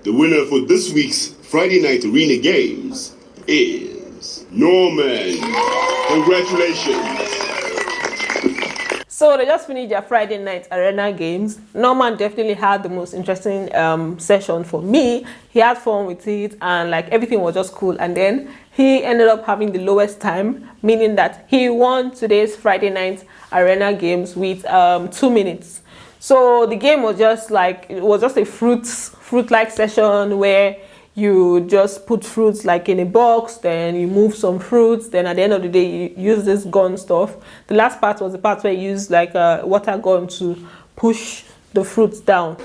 The winner for this week's Friday Night Arena Games is Norman. Congratulations. So they just finished their Friday Night Arena Games. Norman definitely had the most interesting session for me. He had fun with it and like everything was just cool. And then he ended up having the lowest time, meaning that he won today's Friday Night Arena Games with 2 minutes. So the game was just like, it was just a fruit-like session where you just put fruits like in a box, then you move some fruits, then at the end of the day you use this gun stuff. The last part was the part where you use like a water gun to push the fruits down.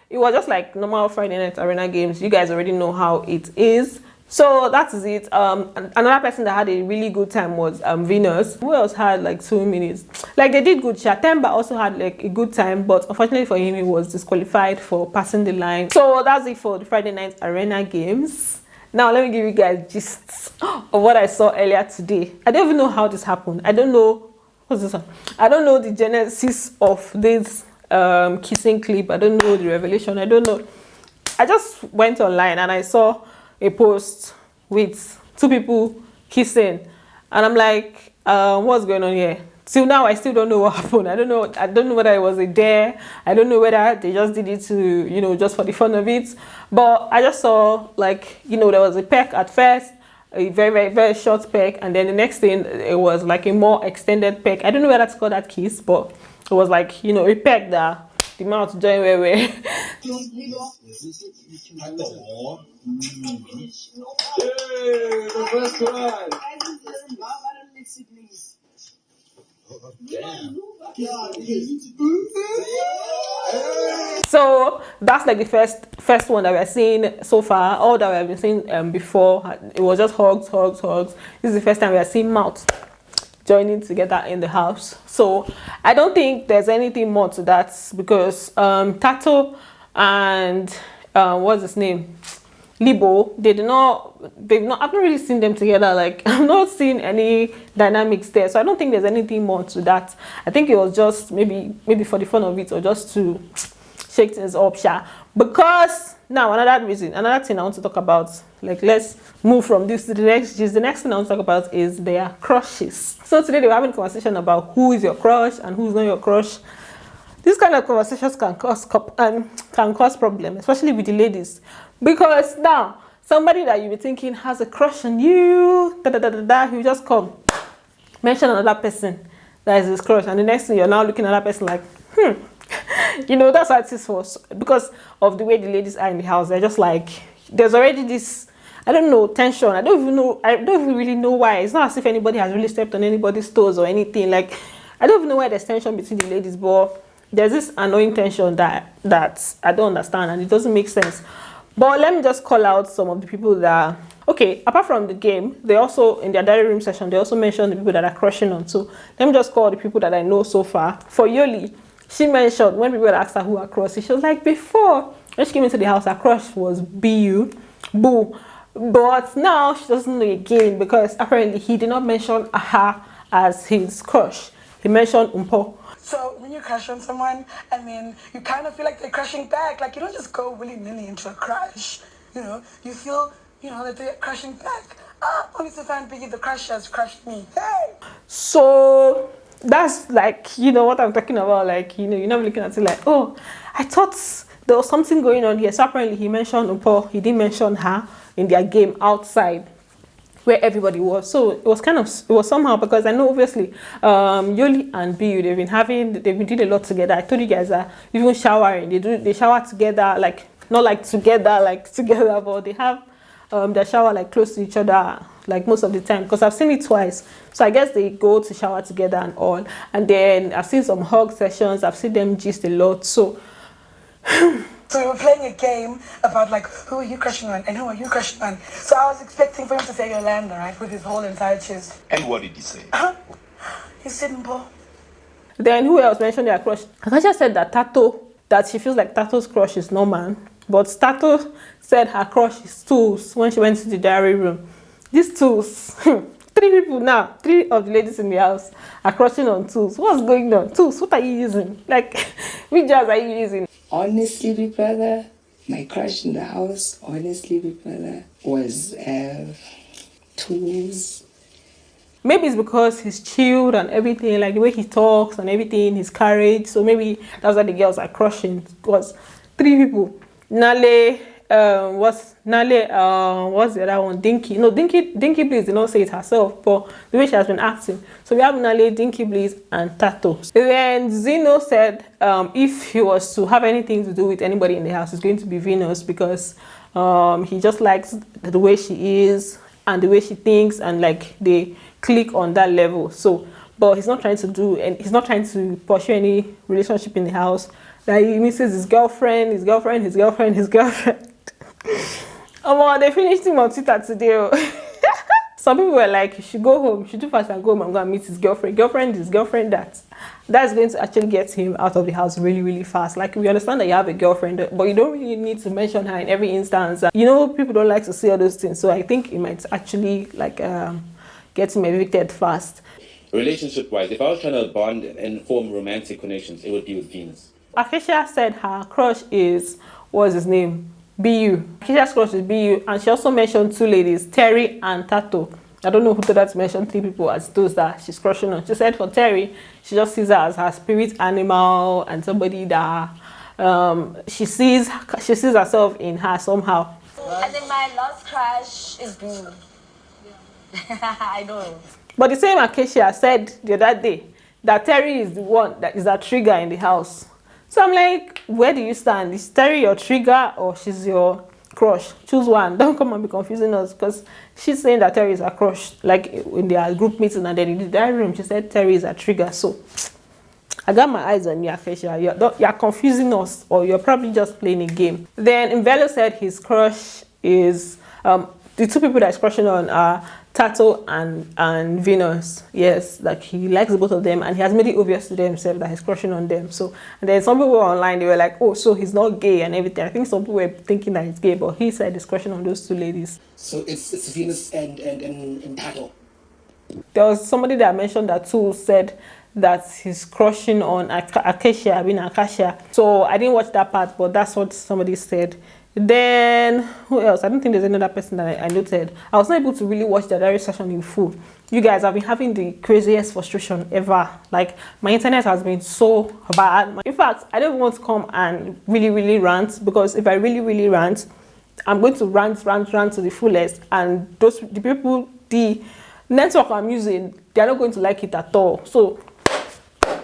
It was just like normal Friday Night Arena Games. You guys already know how it is. So that is it. Another person that had a really good time was Venus. Who else had like 2 minutes? Like they did good. Temba also had like a good time, but unfortunately for him, he was disqualified for passing the line. So that's it for the Friday Night Arena Games. Now let me give you guys gist of what I saw earlier today. I don't even know how this happened. I don't know what's this one. I don't know the genesis of this kissing clip. I don't know the revelation. I don't know. I just went online and I saw a post with 2 people kissing and I'm like, what's going on here? Till now I still don't know what happened. I don't know whether it was a dare. I don't know whether they just did it to, you know, just for the fun of it. But I just saw like, you know, there was a peck at first, a very short peck, and then the next thing it was like a more extended peck. I don't know whether to call that kiss, but it was like, you know, a peck that the mouth joined where So that's like the first one that we're seeing so far. All that we have been seeing before, it was just hugs. This is the first time we are seeing mouth joining together in the house. So I don't think there's anything more to that because Tato and what's his name, Libo, they've not, I've not really seen them together. Like I'm not seeing any dynamics there, so I don't think there's anything more to that. I think it was just maybe for the fun of it or just to shake things up, because now another thing I want to talk about, like let's move from this to the next. The next thing I want to talk about is their crushes. So today they were having a conversation about who is your crush and who's not your crush. This kind of conversations can cause problems, especially with the ladies, because now somebody that you be thinking has a crush on you, he just come mention another person that is his crush, and the next thing you're now looking at that person like, you know, that's what it is for, because of the way the ladies are in the house. They're just like, there's already this, I don't know, tension. I don't even really know why. It's not as if anybody has really stepped on anybody's toes or anything. Like, I don't even know why there's tension between the ladies, but there's this annoying tension that I don't understand, and it doesn't make sense. But let me just call out some of the people that, okay, apart from the game, they also, in their diary room session, they also mentioned the people that are crushing on. So let me just call the people that I know so far. For Yoli, she mentioned when people asked her who her crush is, she was like, before, when she came into the house, her crush was Boo. But now she doesn't know again, because apparently he did not mention her as his crush. He mentioned Umpo. So when you crush on someone and then you kind of feel like they're crushing back, like you don't just go willy-nilly into a crush, you know, you feel, you know, that they're crushing back. Only to find Biggie the crush has crushed me. Hey! So that's like, you know what I'm talking about, like, you know, you're not looking at it like, oh, I thought there was something going on here. So apparently he mentioned Umpo, he didn't mention her in their game outside where everybody was. So it was somehow, because I know obviously Yoli and Bu, they've been doing a lot together. I told you guys that even showering, they shower together, like not like together, but they have their shower like close to each other, like most of the time, because I've seen it twice. So I guess they go to shower together and all. And then I've seen some hug sessions, I've seen them gist a lot. So So we were playing a game about like, who are you crushing on and who are you crushing on? So I was expecting for him to say Yolanda, right, with his whole entire chest. And what did he say? He said Mpo. Then who else mentioned their crush? Natasha said that she feels like Tato's crush is Norman, but Tato said her crush is Tools when she went to the diary room. these tools. 3 people now, 3 of the ladies in the house are crushing on tools. What's going on? Tools, what are you using? Like, which jars are you using? Honestly, big brother, my crush in the house, honestly, big brother, was tools. Maybe it's because he's chilled and everything, like the way he talks and everything, his courage. So maybe that's why the girls are crushing. Because 3 people. Nale, what's the other one? Dinky. No, Dinky Bliss did not say it herself, but the way she has been acting. So we have Nale, Dinky Bliss, and Tato. Then Zeno said if he was to have anything to do with anybody in the house, it's going to be Venus, because he just likes the way she is and the way she thinks, and like they click on that level. So, but he's not trying to do, and he's not trying to pursue any relationship in the house. That he misses his girlfriend. Oh, they finished him on Twitter today. Some people were like, you should go home, you should do fast and go home and go and meet his girlfriend. Girlfriend that. That's going to actually get him out of the house really, really fast. Like, we understand that you have a girlfriend, but you don't really need to mention her in every instance. You know, people don't like to see all those things. So I think it might actually like get him evicted fast. Relationship-wise, if I was trying to bond and form romantic connections, it would be with Venus. Acacia said her crush is, what's his name? BU. Acacia's crush is BU, and she also mentioned 2 ladies, Terry and Tato. I don't know who told her to mention 3 people as those that she's crushing on. She said for Terry, she just sees her as her spirit animal and somebody that she sees herself in her somehow. I think my last crush is BU. I know. But the same Acacia said the other day that Terry is the one that is a trigger in the house. So I'm like, where do you stand? Is Terry your trigger or she's your crush? Choose one. Don't come and be confusing us, because she's saying that Terry is a crush, like in their group meeting, and then in the diary room she said Terry is a trigger. So I got my eyes on you, Acacia. You're confusing us, or you're probably just playing a game. Then Invelo said his crush is the 2 people that he's crushing on are Tato and Venus. Yes, like he likes both of them, and he has made it obvious to himself that he's crushing on them. So, and then some people online, they were like, oh, so he's not gay and everything. I think some people were thinking that he's gay, but he said he's crushing on those 2 ladies. So it's Venus and Tato. There was somebody that mentioned that too, said that he's crushing on Acacia. So I didn't watch that part, but that's what somebody said. Then who else? I don't think there's another person that I noted. I was not able to really watch the diary session in full. You guys have been having the craziest frustration ever. Like, my internet has been so bad. In fact, I don't want to come and really rant, because if I really rant, I'm going to rant to the fullest, and the network I'm using, they're not going to like it at all. So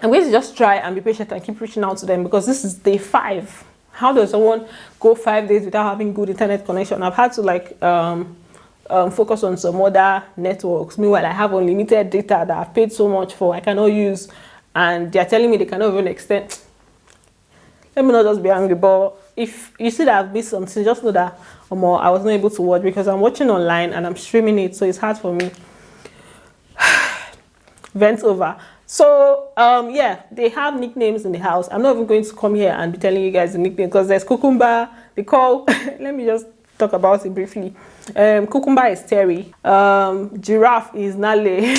I'm going to just try and be patient and keep reaching out to them, because this is day 5. How does someone go 5 days without having good internet connection? I've had to like focus on some other networks. Meanwhile, I have unlimited data that I've paid so much for, I cannot use, and they're telling me they cannot even extend. Let me not just be angry, but if you see that I've missed something, just know that I was not able to watch, because I'm watching online and I'm streaming it, so it's hard for me. Vent over. So yeah, they have nicknames in the house. I'm not even going to come here and be telling you guys the nickname, because there's Cucumber. They call let me just talk about it briefly. Cucumber is Terry. Giraffe is Nale.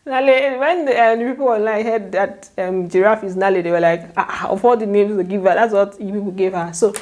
Nale, when the people online heard that Giraffe is Nale, they were like, of all the names they give her, that's what you people gave her. So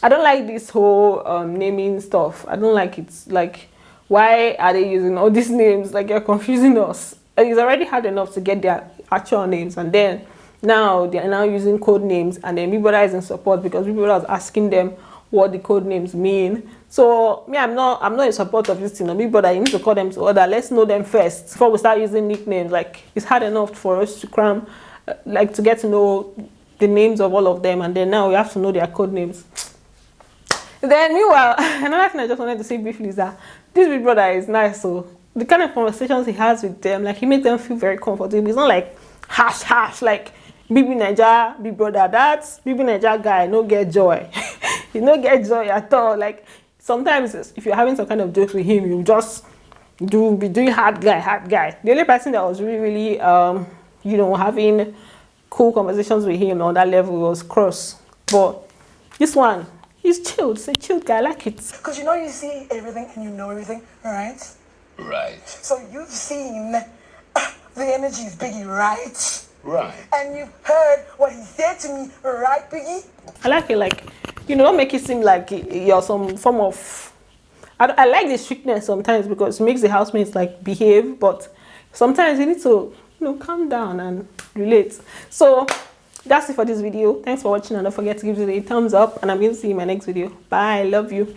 I don't like this whole naming stuff. I don't like it. Like, why are they using all these names? Like, you're confusing us. It's already hard enough to get their actual names, and then now they are now using code names, and then people is in support because people are asking them what the code names mean. So me, I'm not in support of this thing. Big brother, you need to call them to order. Let's know them first before we start using nicknames. Like, it's hard enough for us to cram, like, to get to know the names of all of them, and then now we have to know their code names. Then meanwhile, another thing I just wanted to say briefly is that this big brother is nice. So the kind of conversations he has with them, like, he makes them feel very comfortable. It's not like hash like BB Naija, big brother, that's BB Naija guy, no get joy. You no get joy at all. Like, sometimes if you're having some kind of jokes with him, you just be doing hard guy. The only person that was really having cool conversations with him on that level was Cross. But this one, He's chilled. He's a chilled guy. I like it. Because you know you see everything and you know everything, right? Right. So you've seen the energy of Biggie, right? Right. And you've heard what he said to me, right, Biggie? I like it. Like, you know, don't make it seem like you're some form of. I like the strictness sometimes because it makes the housemates like behave, but sometimes you need to, you know, calm down and relate. So that's it for this video. Thanks for watching, and don't forget to give it a thumbs up, and I'm going to see you in my next video. Bye. Love you.